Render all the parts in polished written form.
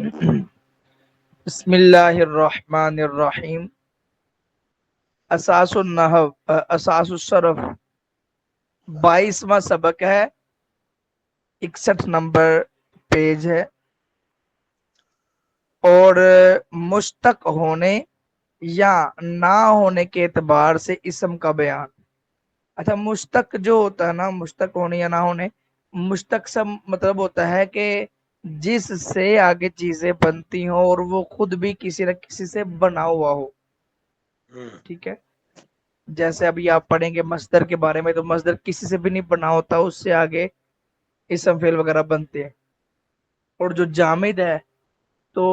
بسم اللہ الرحمن الرحیم۔ اساس النحو اساس الصرف 22واں سبق ہے، 61 نمبر پیج ہے، اور مشتق ہونے یا نہ ہونے کے اعتبار سے اسم کا بیان۔ اچھا، مشتق جو ہوتا ہے نا، مشتق ہونے یا نہ ہونے، مشتق سے مطلب ہوتا ہے کہ جس سے آگے چیزیں بنتی ہوں اور وہ خود بھی کسی نہ کسی سے بنا ہوا ہو۔ ٹھیک ہے، جیسے ابھی آپ پڑھیں گے مصدر کے بارے میں، تو مصدر کسی سے بھی نہیں بنا ہوتا، اس سے آگے اسم فعل وغیرہ بنتے ہیں۔ اور جو جامد ہے تو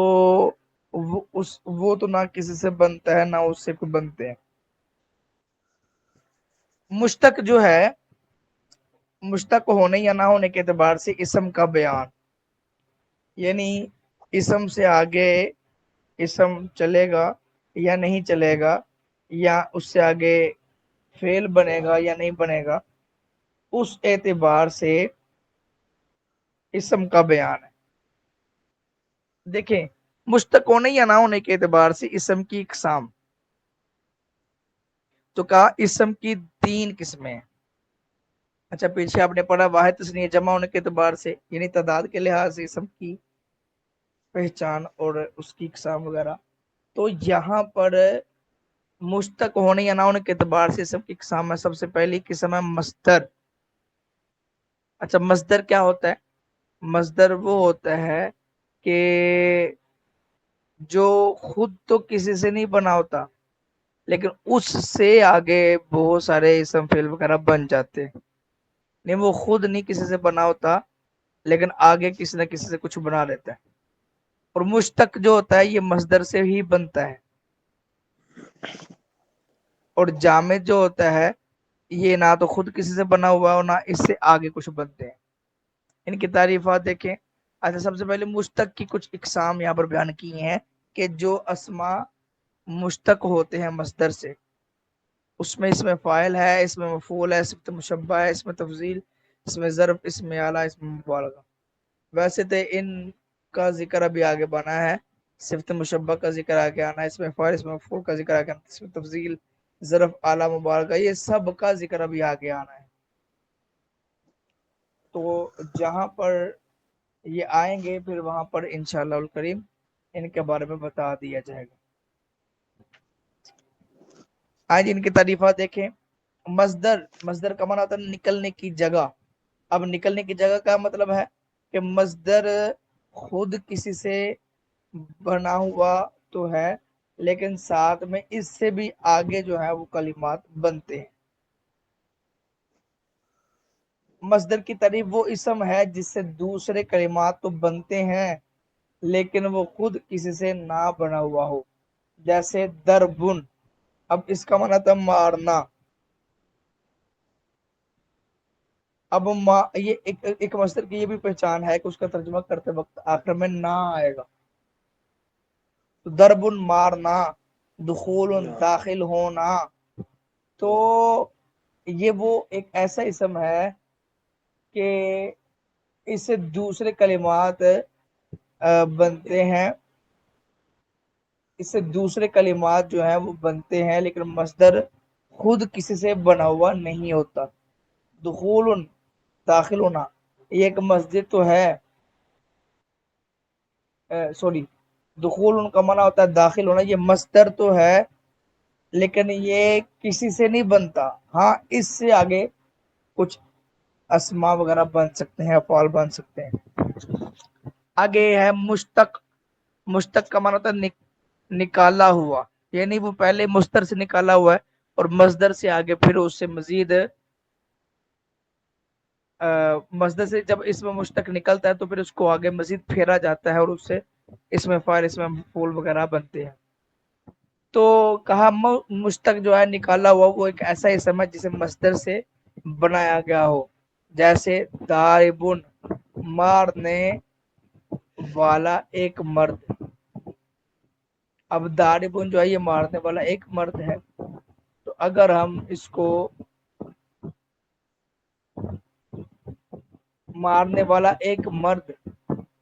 وہ تو نہ کسی سے بنتا ہے نہ اس سے کوئی بنتے ہیں۔ مشتق جو ہے، مشتق ہونے یا نہ ہونے کے اعتبار سے اسم کا بیان، یعنی اسم سے آگے اسم چلے گا یا نہیں چلے گا، یا اس سے آگے فعل بنے گا یا نہیں بنے گا، اس اعتبار سے اسم کا بیان ہے۔ دیکھیں، مشتق ہونے یا نہ ہونے کے اعتبار سے اسم کی اقسام، تو کہا اسم کی 3 قسمیں ہیں۔ اچھا، پیچھے آپ نے پڑھا واحد تثنیہ جمع ہونے کے اعتبار سے، یعنی تعداد کے لحاظ سے اسم کی پہچان اور اس کی اقسام وغیرہ۔ تو یہاں پر مشتق ہونے یا نہ ہونے کے اعتبار سے اسم کی اقسام ہے۔ سب سے پہلی قسم ہے مصدر۔ اچھا، مصدر کیا ہوتا ہے؟ مصدر وہ ہوتا ہے کہ جو خود تو کسی سے نہیں بنا ہوتا، لیکن اس سے آگے بہت سارے اسم فعل وغیرہ بن جاتے ہیں۔ نہیں، وہ خود نہیں کسی سے بنا ہوتا، لیکن آگے کسی نہ کسی سے کچھ بنا لیتا ہے۔ اور مشتق جو ہوتا ہے یہ مصدر سے ہی بنتا ہے۔ اور جامد جو ہوتا ہے یہ نہ تو خود کسی سے بنا ہوا اور نہ اس سے آگے کچھ بنتے ہیں۔ ان کی تعریفات دیکھیں۔ اچھا، سب سے پہلے مشتق کی کچھ اقسام یہاں پر بیان کی ہیں کہ جو اسما مشتق ہوتے ہیں مصدر سے، اس میں فاعل ہے، اس میں مفعول ہے، صفت مشبہ ہے، اس میں تفضیل، اس میں ظرف، اس میں اعلیٰ، اس میں مبالغہ۔ ویسے تو ان کا ذکر ابھی آگے بنا ہے، صفت مشبہ کا ذکر آگے آنا ہے، اس میں فاعل، اس میں مفعول کا ذکر آگے آنا ہے، اس میں تفضیل، ظرف، اعلیٰ، مبالغہ، یہ سب کا ذکر ابھی آگے آنا ہے۔ تو جہاں پر یہ آئیں گے پھر وہاں پر انشاءاللہ الکریم ان کے بارے میں بتا دیا جائے گا۔ آج ان کی تعریفات دیکھیں۔ مصدر کا معنی ہوتا ہے نکلنے کی جگہ۔ اب نکلنے کی جگہ کا مطلب ہے کہ مصدر خود کسی سے بنا ہوا تو ہے، لیکن ساتھ میں اس سے بھی آگے جو ہے وہ کلمات بنتے ہیں۔ مصدر کی تعریف وہ اسم ہے جس سے دوسرے کلمات تو بنتے ہیں لیکن وہ خود کسی سے نہ بنا ہوا ہو، جیسے دربن۔ اب اس کا معنی تھا مارنا۔ اب یہ ایک مصدر کی یہ بھی پہچان ہے کہ اس کا ترجمہ کرتے وقت آخر میں نہ آئے گا۔ تو دربن مارنا، دخول داخل ہونا، تو یہ وہ ایک ایسا اسم ہے کہ اس سے دوسرے کلمات بنتے ہیں، اس سے دوسرے کلمات جو ہیں وہ بنتے ہیں، لیکن مصدر خود کسی سے بنا ہوا نہیں ہوتا۔ دخول داخل ہونا، یہ ایک مسجد تو ہے، سوری، دخول ان کا معنی ہوتا ہے داخل ہونا، یہ مصدر تو ہے لیکن یہ کسی سے نہیں بنتا۔ ہاں، اس سے آگے کچھ اسما وغیرہ بن سکتے ہیں، افعال بن سکتے ہیں۔ آگے ہے مشتق۔ مشتق کا معنی ہوتا ہے نکالا ہوا، یعنی وہ پہلے مصدر سے نکالا ہوا ہے اور مصدر سے آگے پھر اس سے مزید مصدر سے جب اس میں مشتق نکلتا ہے تو پھر اس کو آگے مزید پھیرا جاتا ہے اور اس سے اس میں فاعل، اس میں مفعول وغیرہ بنتے ہیں۔ تو کہا مشتق جو ہے نکالا ہوا وہ ایک ایسا اسم ہے جسے مصدر سے بنایا گیا ہو، جیسے داربن مارنے والا ایک مرد۔ اب داربن جو ہے یہ مارنے والا ایک مرد ہے، تو اگر ہم اس کو مارنے والا ایک مرد